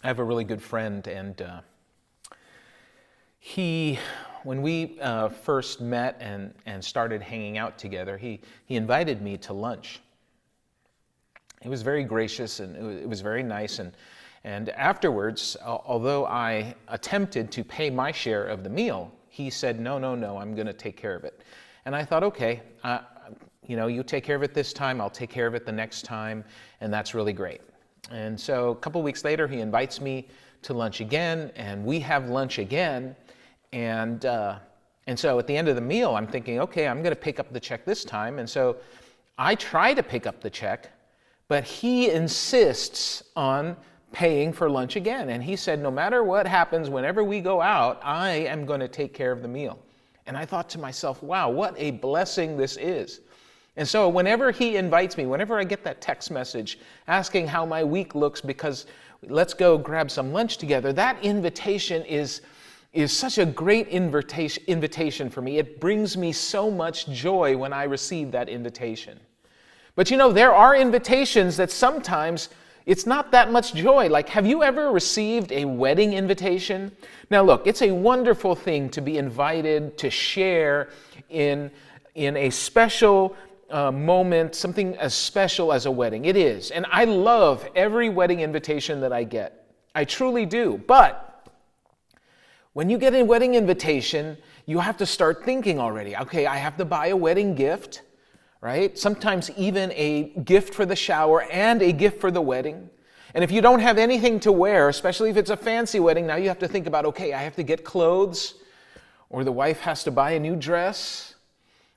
I have a really good friend, and when we first met and started hanging out together, he invited me to lunch. He was very gracious, and it was very nice, and afterwards, although I attempted to pay my share of the meal, he said, no, I'm going to take care of it. And I thought, okay, you take care of it this time, I'll take care of it the next time, and that's really great. And so a couple weeks later, he invites me to lunch again, and we have lunch again. And so at the end of the meal, I'm thinking, okay, I'm going to pick up the check this time. And so I try to pick up the check, but he insists on paying for lunch again. And he said, no matter what happens, whenever we go out, I am going to take care of the meal. And I thought to myself, wow, what a blessing this is. And so whenever he invites me, whenever I get that text message asking how my week looks because let's go grab some lunch together, that invitation is such a great invitation for me. It brings me so much joy when I receive that invitation. But there are invitations that sometimes it's not that much joy. Like, have you ever received a wedding invitation? Now look, it's a wonderful thing to be invited to share in a special moment, something as special as a wedding. It is. And I love every wedding invitation that I get. I truly do. But when you get a wedding invitation, you have to start thinking already. Okay, I have to buy a wedding gift, right? Sometimes even a gift for the shower and a gift for the wedding. And if you don't have anything to wear, especially if it's a fancy wedding, now you have to think about, okay, I have to get clothes, or the wife has to buy a new dress,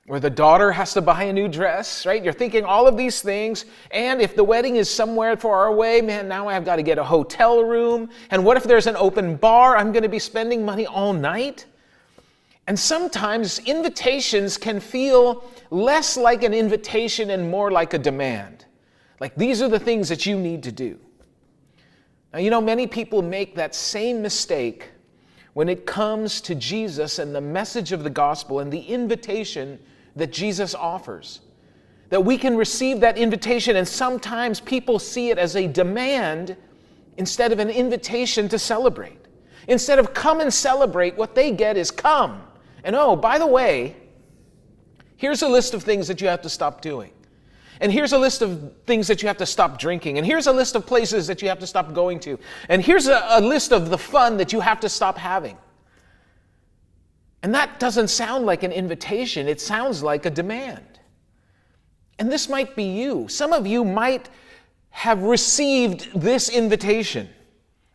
or the daughter has to buy a new dress, right? You're thinking all of these things. And if the wedding is somewhere far away, man, now I've got to get a hotel room. And what if there's an open bar? I'm going to be spending money all night. And sometimes invitations can feel less like an invitation and more like a demand. Like, these are the things that you need to do. Now, many people make that same mistake when it comes to Jesus and the message of the gospel and the invitation that Jesus offers. That we can receive that invitation, and sometimes people see it as a demand instead of an invitation to celebrate. Instead of come and celebrate, what they get is come. And oh, by the way, here's a list of things that you have to stop doing. And here's a list of things that you have to stop drinking. And here's a list of places that you have to stop going to. And here's a list of the fun that you have to stop having. And that doesn't sound like an invitation. It sounds like a demand. And this might be you. Some of you might have received this invitation.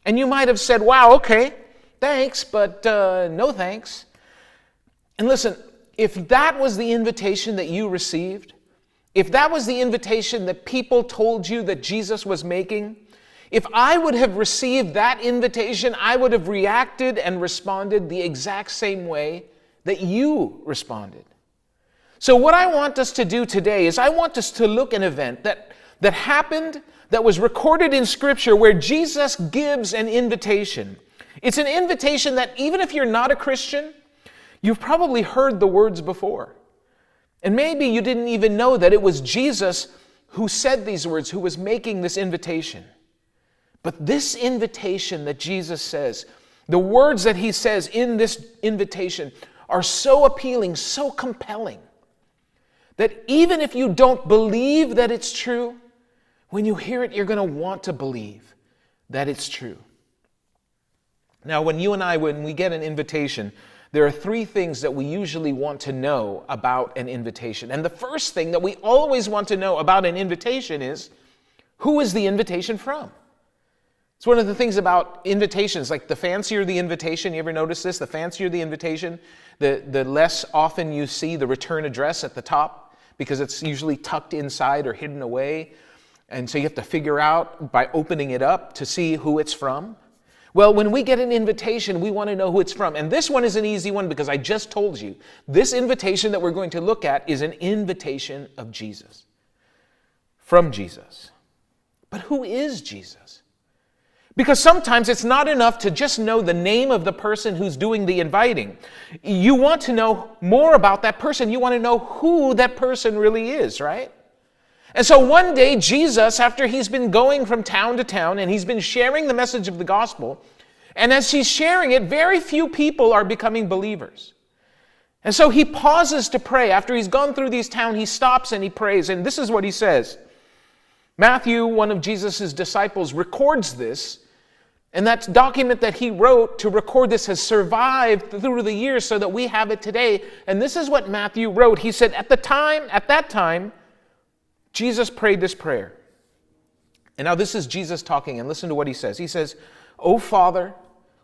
And you might have said, wow, okay, thanks, but no thanks. And listen, if that was the invitation that you received, if that was the invitation that people told you that Jesus was making, if I would have received that invitation, I would have reacted and responded the exact same way that you responded. So what I want us to do today is I want us to look at an event that happened, that was recorded in Scripture, where Jesus gives an invitation. It's an invitation that even if you're not a Christian, you've probably heard the words before. And maybe you didn't even know that it was Jesus who said these words, who was making this invitation. But this invitation that Jesus says, the words that he says in this invitation are so appealing, so compelling, that even if you don't believe that it's true, when you hear it, you're going to want to believe that it's true. Now, when we get an invitation, there are three things that we usually want to know about an invitation. And the first thing that we always want to know about an invitation is, who is the invitation from? It's one of the things about invitations, like the fancier the invitation, you ever notice this? The fancier the invitation, the less often you see the return address at the top, because it's usually tucked inside or hidden away. And so you have to figure out by opening it up to see who it's from. Well, when we get an invitation, we want to know who it's from. And this one is an easy one because I just told you, this invitation that we're going to look at is an invitation of Jesus, from Jesus. But who is Jesus? Because sometimes it's not enough to just know the name of the person who's doing the inviting. You want to know more about that person. You want to know who that person really is, right? And so one day, Jesus, after he's been going from town to town and he's been sharing the message of the gospel, and as he's sharing it, very few people are becoming believers. And so he pauses to pray. After he's gone through these towns, he stops and he prays. And this is what he says. Matthew, one of Jesus' disciples, records this. And that document that he wrote to record this has survived through the years so that we have it today. And this is what Matthew wrote. He said, at that time, Jesus prayed this prayer. And now this is Jesus talking, and listen to what he says. He says, "O Father,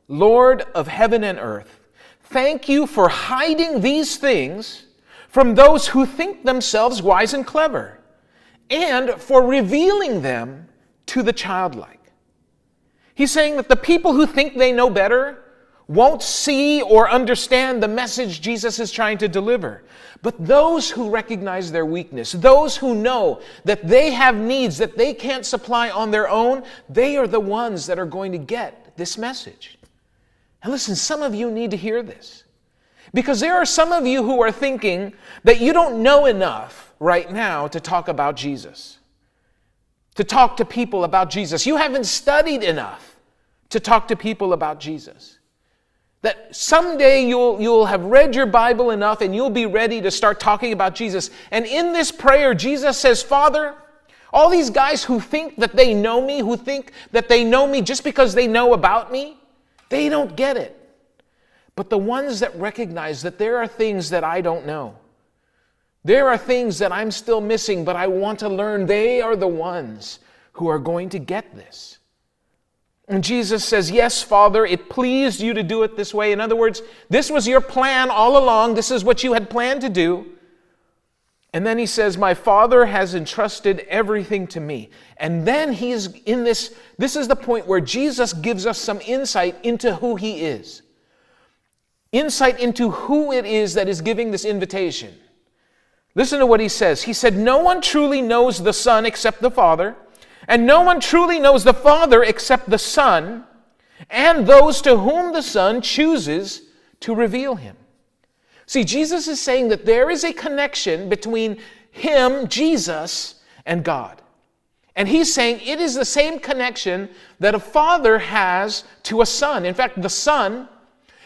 Lord of heaven and earth, thank you for hiding these things from those who think themselves wise and clever, and for revealing them to the childlike." He's saying that the people who think they know better won't see or understand the message Jesus is trying to deliver. But those who recognize their weakness, those who know that they have needs that they can't supply on their own, they are the ones that are going to get this message. And listen, some of you need to hear this. Because there are some of you who are thinking that you don't know enough right now to talk about Jesus, to talk to people about Jesus. You haven't studied enough to talk to people about Jesus. That someday you'll have read your Bible enough and you'll be ready to start talking about Jesus. And in this prayer, Jesus says, Father, all these guys who think that they know me, who think that they know me just because they know about me, they don't get it. But the ones that recognize that there are things that I don't know, there are things that I'm still missing, but I want to learn, they are the ones who are going to get this. And Jesus says, yes, Father, it pleased you to do it this way. In other words, this was your plan all along. This is what you had planned to do. And then he says, my Father has entrusted everything to me. And then he's in this is the point where Jesus gives us some insight into who he is. Insight into who it is that is giving this invitation. Listen to what he says. He said, no one truly knows the Son except the Father, and no one truly knows the Father except the Son, and those to whom the Son chooses to reveal him. See, Jesus is saying that there is a connection between him, Jesus, and God. And he's saying it is the same connection that a father has to a son. In fact, the Son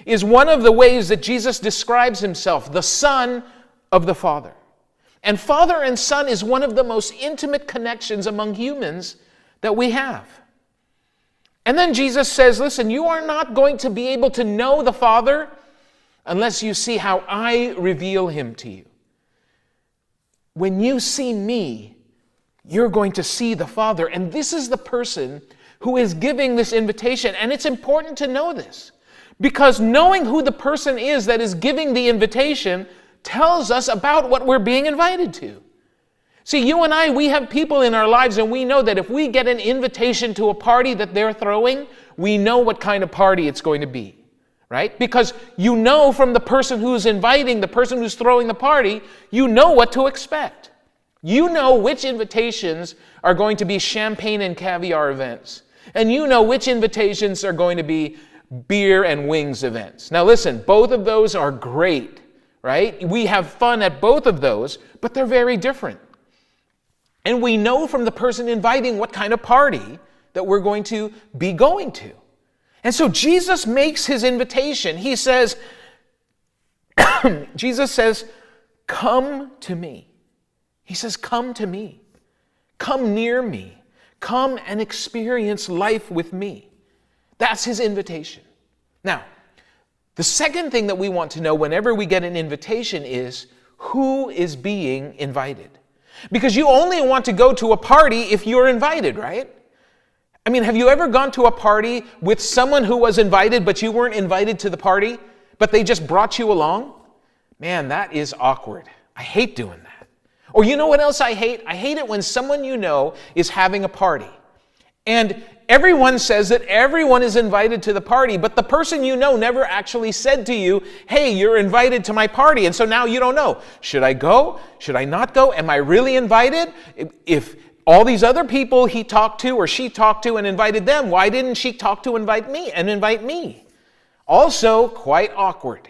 is one of the ways that Jesus describes himself, the Son of the Father. And father and son is one of the most intimate connections among humans that we have. And then Jesus says, listen, you are not going to be able to know the Father unless you see how I reveal him to you. When you see me, you're going to see the Father. And this is the person who is giving this invitation. And it's important to know this, because knowing who the person is that is giving the invitation tells us about what we're being invited to. See, you and I, we have people in our lives, and we know that if we get an invitation to a party that they're throwing, we know what kind of party it's going to be, right? Because you know from the person who's inviting, the person who's throwing the party, you know what to expect. You know which invitations are going to be champagne and caviar events, and you know which invitations are going to be beer and wings events. Now listen, both of those are great, right? We have fun at both of those, but they're very different. And we know from the person inviting what kind of party that we're going to be going to. And so Jesus makes his invitation. He says, Jesus says, come to me. He says, come to me. Come near me. Come and experience life with me. That's his invitation. Now, the second thing that we want to know whenever we get an invitation is who is being invited. Because you only want to go to a party if you're invited, right? I mean, have you ever gone to a party with someone who was invited, but you weren't invited to the party, but they just brought you along? Man, that is awkward. I hate doing that. Or you know what else I hate? I hate it when someone you know is having a party. And everyone says that everyone is invited to the party, but the person you know never actually said to you, hey, you're invited to my party. And so now you don't know. Should I go? Should I not go? Am I really invited? If all these other people he talked to or she talked to and invited them, why didn't she talk to invite me? Also, quite awkward.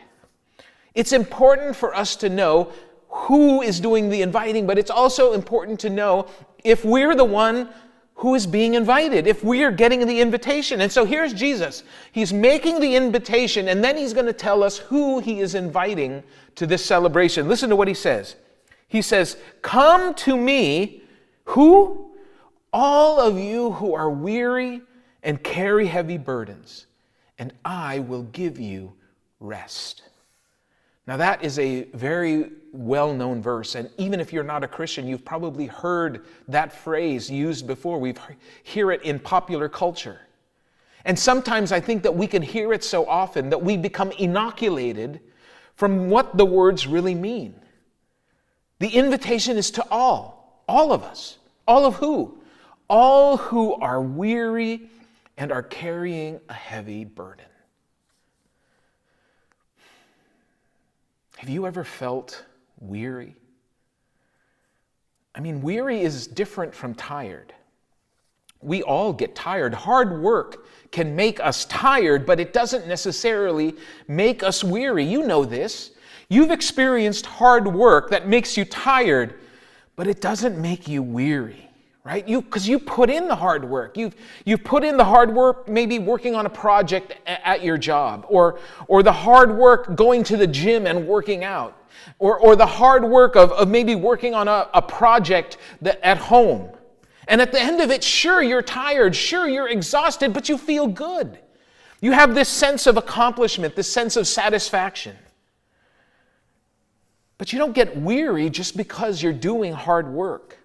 It's important for us to know who is doing the inviting, but it's also important to know if we're the one who is being invited, if we are getting the invitation. And so here's Jesus. He's making the invitation, and then he's going to tell us who he is inviting to this celebration. Listen to what he says. He says, "Come to me, who? All of you who are weary and carry heavy burdens, and I will give you rest." Now that is a very well-known verse, and even if you're not a Christian, you've probably heard that phrase used before. We hear it in popular culture. And sometimes I think that we can hear it so often that we become inoculated from what the words really mean. The invitation is to all of us. All of who? All who are weary and are carrying a heavy burden. Have you ever felt weary? I mean, weary is different from tired. We all get tired. Hard work can make us tired, but it doesn't necessarily make us weary. You know this. You've experienced hard work that makes you tired, but it doesn't make you weary, right? Because you put in the hard work. You've put in the hard work, maybe working on a project at your job, or the hard work going to the gym and working out, or the hard work of maybe working on a project at home. And at the end of it, sure, you're tired, sure, you're exhausted, but you feel good. You have this sense of accomplishment, this sense of satisfaction. But you don't get weary just because you're doing hard work.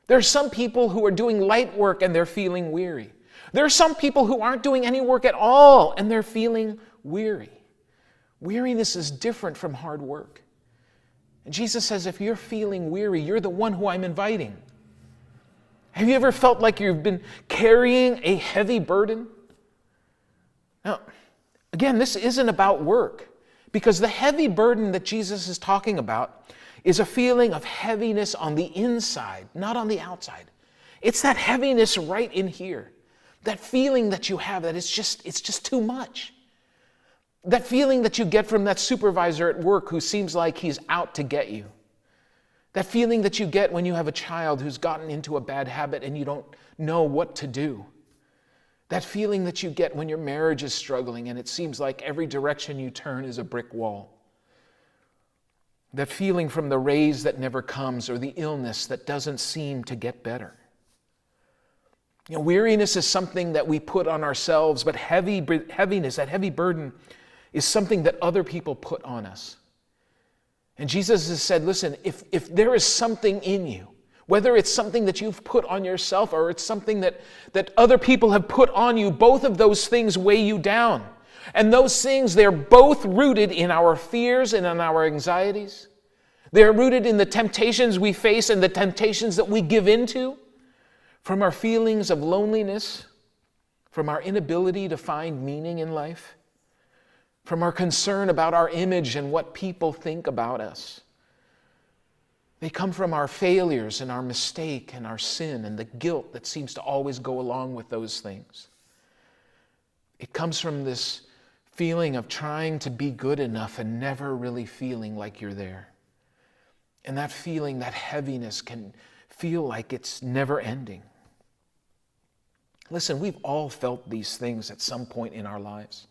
There are some people who are doing light work and they're feeling weary. There are some people who aren't doing any work at all and they're feeling weary. Weariness is different from hard work. And Jesus says, if you're feeling weary, you're the one who I'm inviting. Have you ever felt like you've been carrying a heavy burden? Now, again, this isn't about work, because the heavy burden that Jesus is talking about is a feeling of heaviness on the inside, not on the outside. It's that heaviness right in here. That feeling that you have that it's just too much. That feeling that you get from that supervisor at work who seems like he's out to get you. That feeling that you get when you have a child who's gotten into a bad habit and you don't know what to do. That feeling that you get when your marriage is struggling and it seems like every direction you turn is a brick wall. That feeling from the raise that never comes, or the illness that doesn't seem to get better. You know, weariness is something that we put on ourselves, but heaviness, that heavy burden, is something that other people put on us. And Jesus has said, listen, if there is something in you, whether it's something that you've put on yourself or it's something that other people have put on you, both of those things weigh you down. And those things, they're both rooted in our fears and in our anxieties. They're rooted in the temptations we face and the temptations that we give into, from our feelings of loneliness, from our inability to find meaning in life, from our concern about our image and what people think about us. They come from our failures and our mistake and our sin and the guilt that seems to always go along with those things. It comes from this feeling of trying to be good enough and never really feeling like you're there. And that feeling, that heaviness, can feel like it's never ending. Listen, we've all felt these things at some point in our lives.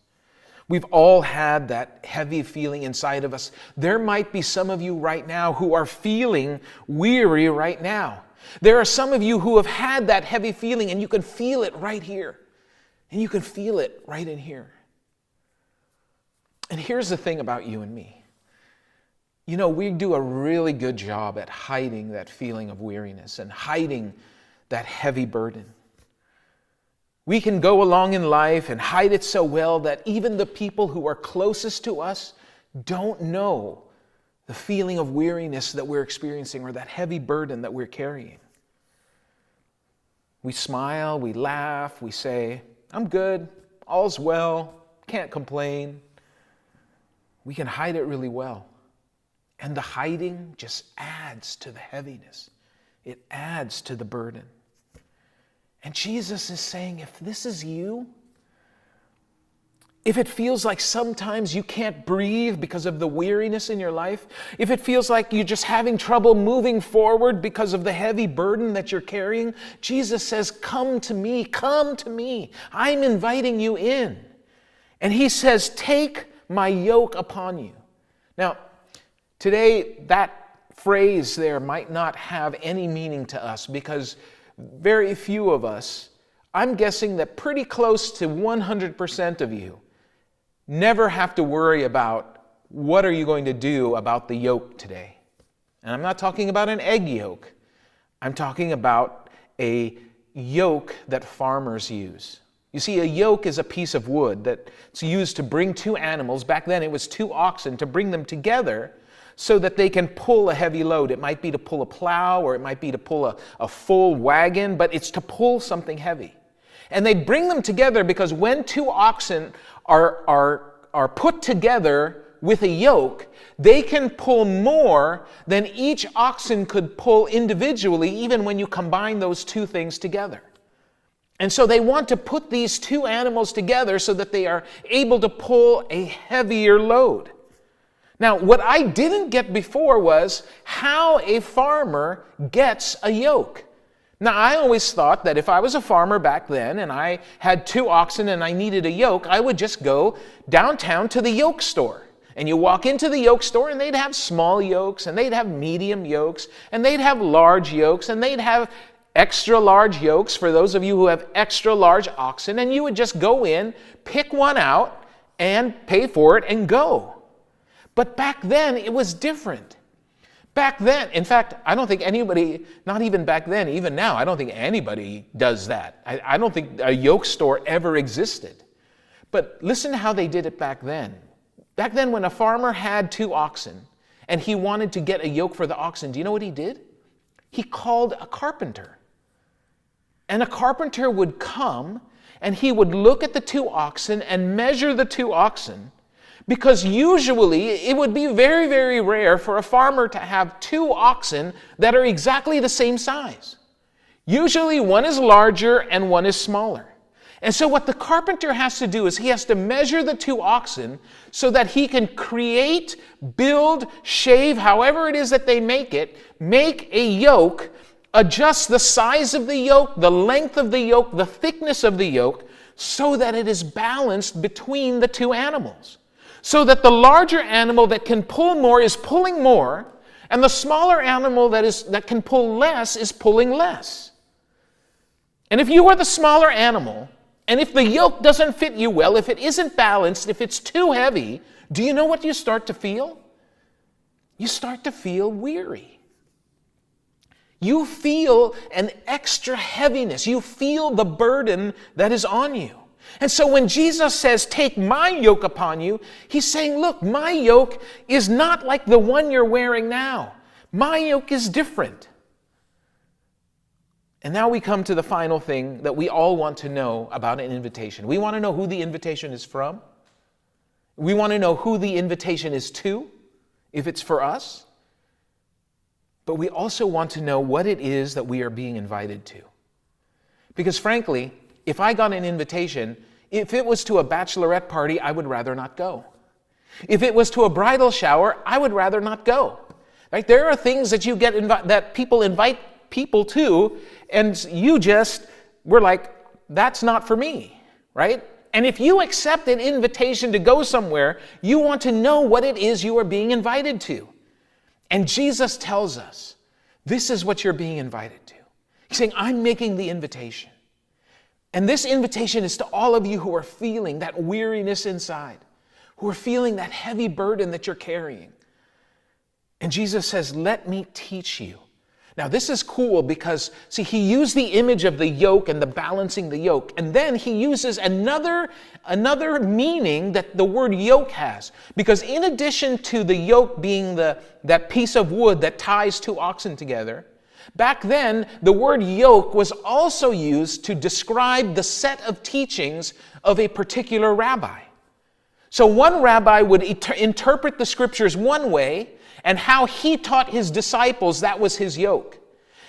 We've all had that heavy feeling inside of us. There might be some of you right now who are feeling weary right now. There are some of you who have had that heavy feeling, and you can feel it right here. And you can feel it right in here. And here's the thing about you and me. You know, we do a really good job at hiding that feeling of weariness and hiding that heavy burden. We can go along in life and hide it so well that even the people who are closest to us don't know the feeling of weariness that we're experiencing or that heavy burden that we're carrying. We smile, we laugh, we say, I'm good, all's well, can't complain. We can hide it really well. And the hiding just adds to the heaviness. It adds to the burden. And Jesus is saying, if this is you, if it feels like sometimes you can't breathe because of the weariness in your life, if it feels like you're just having trouble moving forward because of the heavy burden that you're carrying, Jesus says, come to me, come to me. I'm inviting you in. And he says, take my yoke upon you. Now, today that phrase there might not have any meaning to us because very few of us, I'm guessing that pretty close to 100% of you, never have to worry about what are you going to do about the yoke today. And I'm not talking about an egg yolk. I'm talking about a yoke that farmers use. You see, a yoke is a piece of wood that's used to bring two animals. Back then it was two oxen to bring them together so that they can pull a heavy load. It might be to pull a plow or it might be to pull a full wagon, but it's to pull something heavy. And they bring them together because when two oxen are put together with a yoke, they can pull more than each oxen could pull individually, even when you combine those two things together. And so they want to put these two animals together so that they are able to pull a heavier load. Now, what I didn't get before was how a farmer gets a yoke. Now, I always thought that if I was a farmer back then and I had two oxen and I needed a yoke, I would just go downtown to the yoke store. And you walk into the yoke store and they'd have small yokes and they'd have medium yokes and they'd have large yokes and they'd have extra large yokes for those of you who have extra large oxen, and you would just go in, pick one out, and pay for it and go. But back then, it was different. Back then, in fact, I don't think anybody, not even back then, even now, I don't think anybody does that. I don't think a yoke store ever existed. But listen to how they did it back then. Back then, when a farmer had two oxen and he wanted to get a yoke for the oxen, do you know what he did? He called a carpenter. And a carpenter would come and he would look at the two oxen and measure the two oxen, because usually it would be very, very rare for a farmer to have two oxen that are exactly the same size. Usually one is larger and one is smaller. And so what the carpenter has to do is he has to measure the two oxen so that he can create, build, shave, however it is that they make it, make a yoke, adjust the size of the yoke, the length of the yoke, the thickness of the yoke, so that it is balanced between the two animals. So that the larger animal that can pull more is pulling more, and the smaller animal that can pull less is pulling less. And if you are the smaller animal, and if the yoke doesn't fit you well, if it isn't balanced, if it's too heavy, do you know what you start to feel? You start to feel weary. You feel an extra heaviness. You feel the burden that is on you. And so when Jesus says, take my yoke upon you, he's saying, look, my yoke is not like the one you're wearing now. My yoke is different. And now we come to the final thing that we all want to know about an invitation. We want to know who the invitation is from. We want to know who the invitation is to, if it's for us. But we also want to know what it is that we are being invited to. Because frankly, if I got an invitation, if it was to a bachelorette party, I would rather not go. If it was to a bridal shower, I would rather not go. Right? There are things that you get that people invite people to, and you just were like, that's not for me, right? And if you accept an invitation to go somewhere, you want to know what it is you are being invited to. And Jesus tells us, this is what you're being invited to. He's saying, I'm making the invitation. And this invitation is to all of you who are feeling that weariness inside, who are feeling that heavy burden that you're carrying. And Jesus says, let me teach you. Now, this is cool because, see, he used the image of the yoke and the balancing the yoke. And then he uses another meaning that the word yoke has. Because in addition to the yoke being that piece of wood that ties two oxen together, back then, the word yoke was also used to describe the set of teachings of a particular rabbi. So one rabbi would interpret the scriptures one way, and how he taught his disciples, that was his yoke.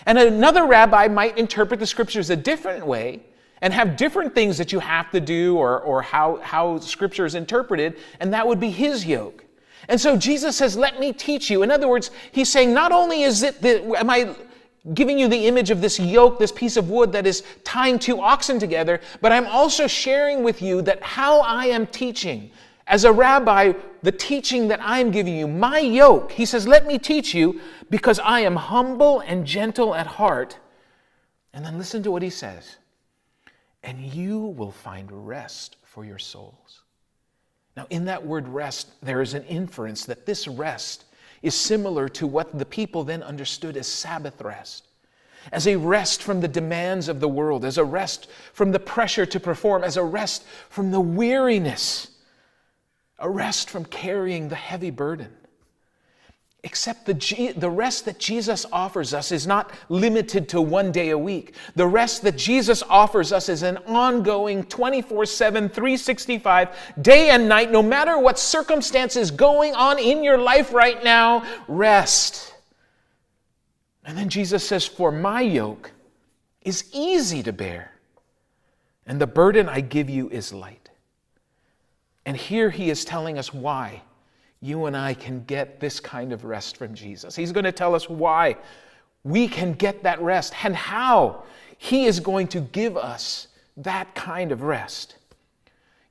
And another rabbi might interpret the scriptures a different way, and have different things that you have to do or how Scripture is interpreted, and that would be his yoke. And so Jesus says, let me teach you. In other words, he's saying, not only am I giving you the image of this yoke, this piece of wood that is tying two oxen together, but I'm also sharing with you that how I am teaching. As a rabbi, the teaching that I am giving you, my yoke, he says, let me teach you because I am humble and gentle at heart. And then listen to what he says. And you will find rest for your souls. Now, in that word rest, there is an inference that this rest is similar to what the people then understood as Sabbath rest. As a rest from the demands of the world, as a rest from the pressure to perform, as a rest from the weariness, a rest from carrying the heavy burden. Except the rest that Jesus offers us is not limited to one day a week. The rest that Jesus offers us is an ongoing 24/7, 365, day and night, no matter what circumstances going on in your life right now, rest. And then Jesus says, for my yoke is easy to bear, and the burden I give you is light. And here he is telling us why you and I can get this kind of rest from Jesus. He's going to tell us why we can get that rest and how he is going to give us that kind of rest.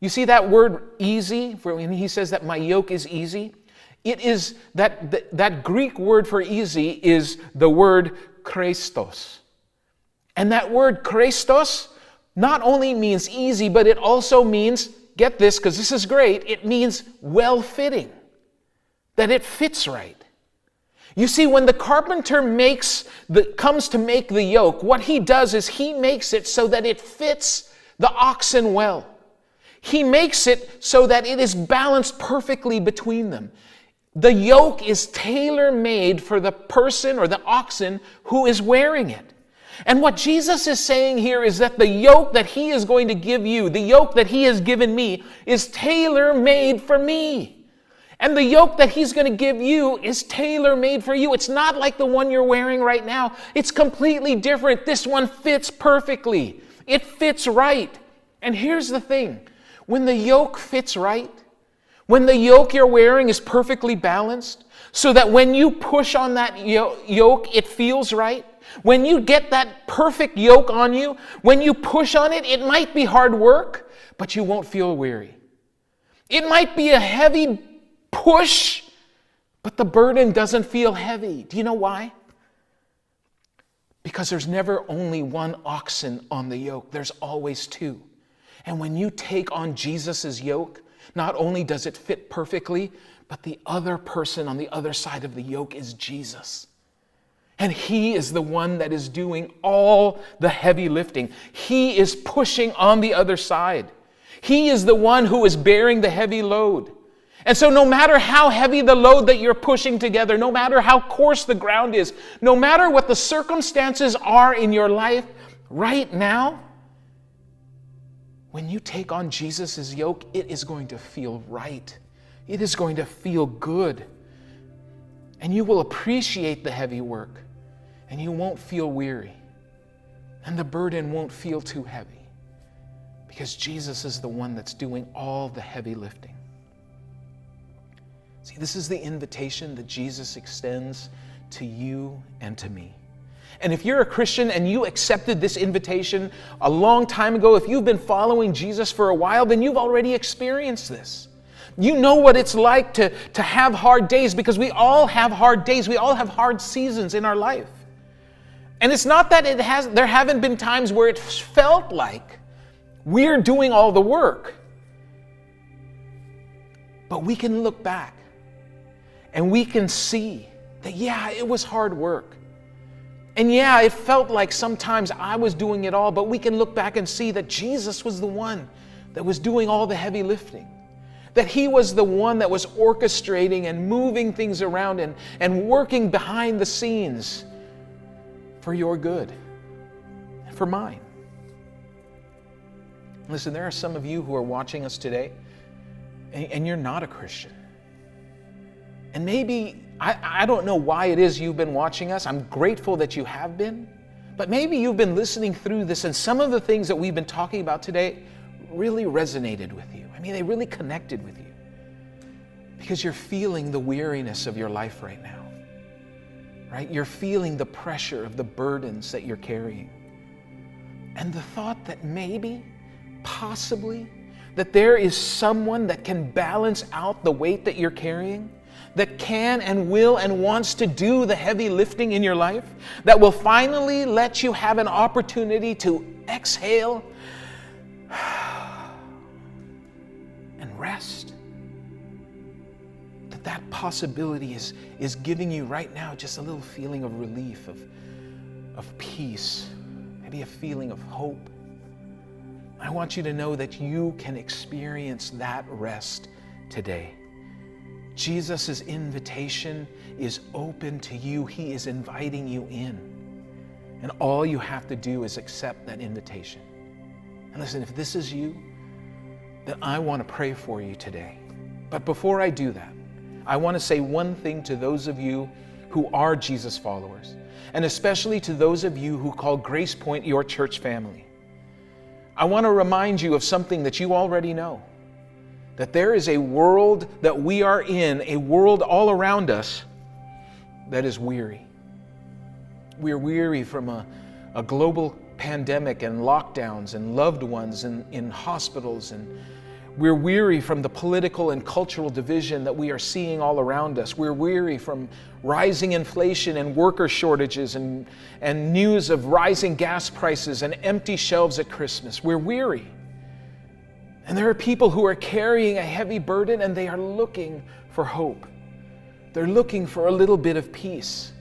You see that word easy, when he says that my yoke is easy, it is that Greek word for easy is the word Christos. And that word Christos not only means easy, but it also means, get this because this is great, it means well-fitting. That it fits right. You see, when the carpenter comes to make the yoke, what he does is he makes it so that it fits the oxen well. He makes it so that it is balanced perfectly between them. The yoke is tailor-made for the person or the oxen who is wearing it. And what Jesus is saying here is that the yoke that he is going to give you, the yoke that he has given me, is tailor-made for me. And the yoke that he's going to give you is tailor-made for you. It's not like the one you're wearing right now. It's completely different. This one fits perfectly. It fits right. And here's the thing. When the yoke fits right, when the yoke you're wearing is perfectly balanced, so that when you push on that yoke, it feels right. When you get that perfect yoke on you, when you push on it, it might be hard work, but you won't feel weary. It might be a heavy push, but the burden doesn't feel heavy. Do you know why? Because there's never only one oxen on the yoke. There's always two. And when you take on Jesus' yoke, not only does it fit perfectly, but the other person on the other side of the yoke is Jesus. And he is the one that is doing all the heavy lifting. He is pushing on the other side. He is the one who is bearing the heavy load. And so no matter how heavy the load that you're pushing together, no matter how coarse the ground is, no matter what the circumstances are in your life right now, when you take on Jesus' yoke, it is going to feel right. It is going to feel good. And you will appreciate the heavy work. And you won't feel weary. And the burden won't feel too heavy. Because Jesus is the one that's doing all the heavy lifting. See, this is the invitation that Jesus extends to you and to me. And if you're a Christian and you accepted this invitation a long time ago, if you've been following Jesus for a while, then you've already experienced this. You know what it's like to have hard days, because we all have hard days. We all have hard seasons in our life. And it's not that there haven't been times where it felt like we're doing all the work. But we can look back and we can see that, yeah, it was hard work. And yeah, it felt like sometimes I was doing it all, but we can look back and see that Jesus was the one that was doing all the heavy lifting. That he was the one that was orchestrating and moving things around and working behind the scenes for your good and for mine. Listen, there are some of you who are watching us today and you're not a Christian. And maybe, I don't know why it is you've been watching us. I'm grateful that you have been. But maybe you've been listening through this and some of the things that we've been talking about today really resonated with you. I mean, they really connected with you because you're feeling the weariness of your life right now, right? You're feeling the pressure of the burdens that you're carrying. And the thought that maybe, possibly, that there is someone that can balance out the weight that you're carrying, that can and will and wants to do the heavy lifting in your life, that will finally let you have an opportunity to exhale and rest. That possibility is giving you right now just a little feeling of relief, of peace, maybe a feeling of hope. I want you to know that you can experience that rest today. Jesus' invitation is open to you. He is inviting you in. And all you have to do is accept that invitation. And listen, if this is you, then I want to pray for you today. But before I do that, I want to say one thing to those of you who are Jesus followers, and especially to those of you who call Gracepoint your church family. I want to remind you of something that you already know, that there is a world that we are in, a world all around us that is weary. We're weary from a global pandemic and lockdowns and loved ones in hospitals, and we're weary from the political and cultural division that we are seeing all around us. We're weary from rising inflation and worker shortages and news of rising gas prices and empty shelves at Christmas. We're weary. And there are people who are carrying a heavy burden and they are looking for hope. They're looking for a little bit of peace.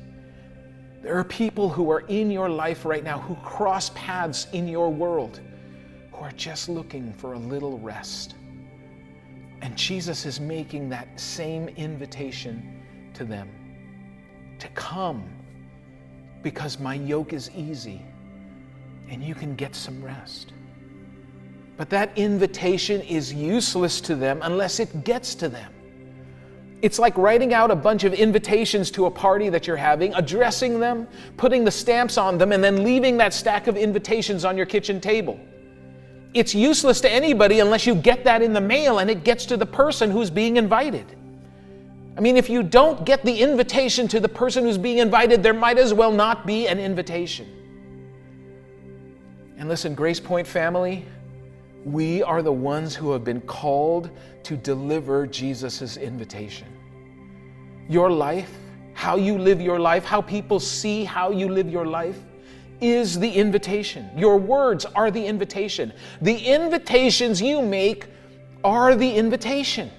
There are people who are in your life right now who cross paths in your world who are just looking for a little rest. And Jesus is making that same invitation to them to come, because my yoke is easy and you can get some rest. But that invitation is useless to them unless it gets to them. It's like writing out a bunch of invitations to a party that you're having, addressing them, putting the stamps on them, and then leaving that stack of invitations on your kitchen table. It's useless to anybody unless you get that in the mail and it gets to the person who's being invited. I mean, if you don't get the invitation to the person who's being invited, there might as well not be an invitation. And listen, Gracepoint family, we are the ones who have been called to deliver Jesus' invitation. Your life, how you live your life, how people see how you live your life, is the invitation. Your words are the invitation. The invitations you make are the invitation.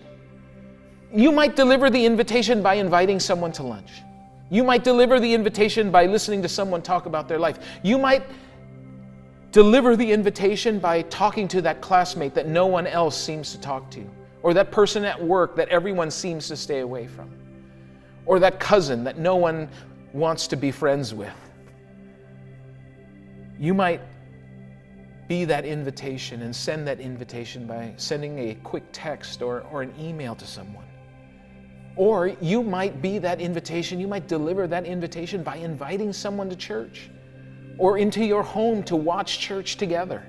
You might deliver the invitation by inviting someone to lunch. You might deliver the invitation by listening to someone talk about their life. You might deliver the invitation by talking to that classmate that no one else seems to talk to, or that person at work that everyone seems to stay away from, or that cousin that no one wants to be friends with. You might be that invitation and send that invitation by sending a quick text or an email to someone. Or you might be that invitation, you might deliver that invitation by inviting someone to church or into your home to watch church together.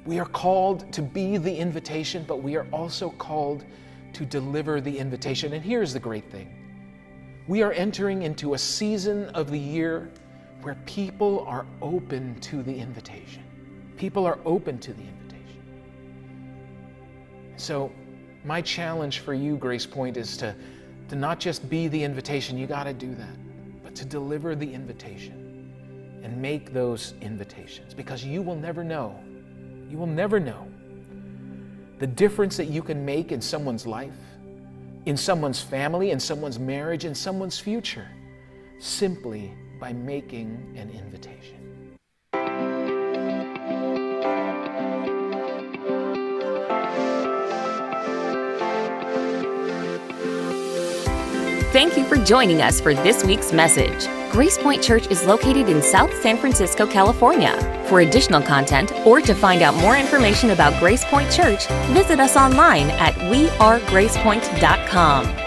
We are called to be the invitation, but we are also called to deliver the invitation. And here's the great thing. We are entering into a season of the year where people are open to the invitation. People are open to the invitation. So my challenge for you, Gracepoint, is to not just be the invitation, you got to do that, but to deliver the invitation and make those invitations, because you will never know the difference that you can make in someone's life, in someone's family, in someone's marriage, in someone's future, simply by making an invitation. Thank you for joining us for this week's message. Gracepoint Church is located in South San Francisco, California. For additional content or to find out more information about Gracepoint Church, visit us online at wearegracepoint.com.